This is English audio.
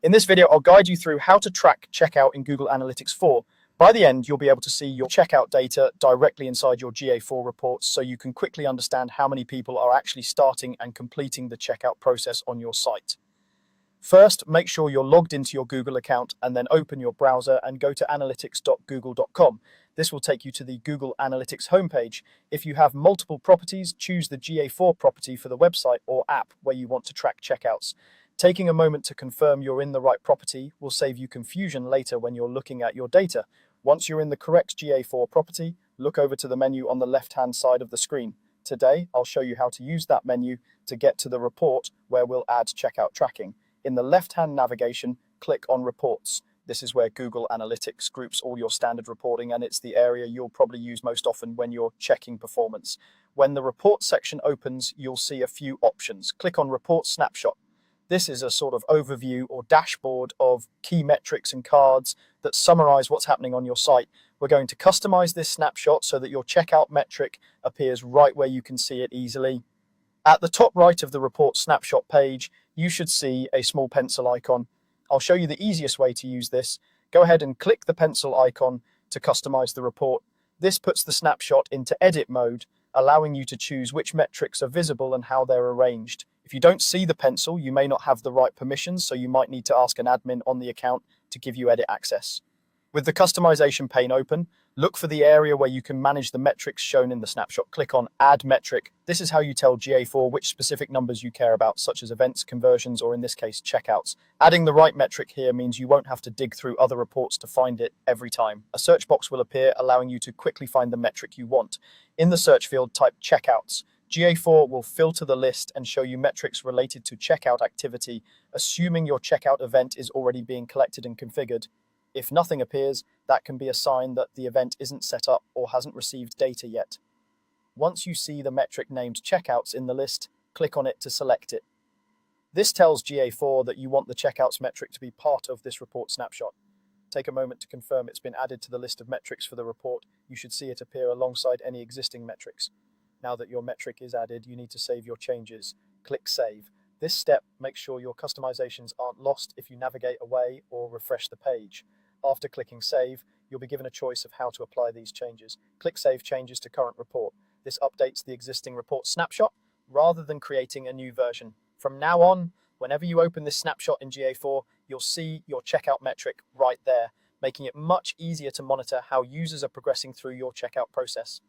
In this video, I'll guide you through how to track checkout in Google Analytics 4. By the end, you'll be able to see your checkout data directly inside your GA4 reports, so you can quickly understand how many people are actually starting and completing the checkout process on your site. First, make sure you're logged into your Google account and then open your browser and go to analytics.google.com. This will take you to the Google Analytics homepage. If you have multiple properties, choose the GA4 property for the website or app where you want to track checkouts. Taking a moment to confirm you're in the right property will save you confusion later when you're looking at your data. Once you're in the correct GA4 property, look over to the menu on the left-hand side of the screen. Today, I'll show you how to use that menu to get to the report where we'll add checkout tracking. In the left-hand navigation, click on Reports. This is where Google Analytics groups all your standard reporting, and it's the area you'll probably use most often when you're checking performance. When the Report section opens, you'll see a few options. Click on Report Snapshot. This is a sort of overview or dashboard of key metrics and cards that summarize what's happening on your site. We're going to customize this snapshot so that your checkout metric appears right where you can see it easily. At the top right of the report snapshot page, you should see a small pencil icon. I'll show you the easiest way to use this. Go ahead and click the pencil icon to customize the report. This puts the snapshot into edit mode, allowing you to choose which metrics are visible and how they're arranged. If you don't see the pencil, you may not have the right permissions, so you might need to ask an admin on the account to give you edit access. With the customization pane open, look for the area where you can manage the metrics shown in the snapshot. Click on Add Metric. This is how you tell GA4 which specific numbers you care about, such as events, conversions, or in this case, checkouts. Adding the right metric here means you won't have to dig through other reports to find it every time. A search box will appear, allowing you to quickly find the metric you want. In the search field, type checkouts. GA4 will filter the list and show you metrics related to checkout activity, assuming your checkout event is already being collected and configured. If nothing appears, that can be a sign that the event isn't set up or hasn't received data yet. Once you see the metric named checkouts in the list, click on it to select it. This tells GA4 that you want the checkouts metric to be part of this report snapshot. Take a moment to confirm it's been added to the list of metrics for the report. You should see it appear alongside any existing metrics. Now that your metric is added, you need to save your changes. Click Save. This step makes sure your customizations aren't lost if you navigate away or refresh the page. After clicking Save, you'll be given a choice of how to apply these changes. Click Save Changes to Current Report. This updates the existing report snapshot rather than creating a new version. From now on, whenever you open this snapshot in GA4, you'll see your checkout metric right there, making it much easier to monitor how users are progressing through your checkout process.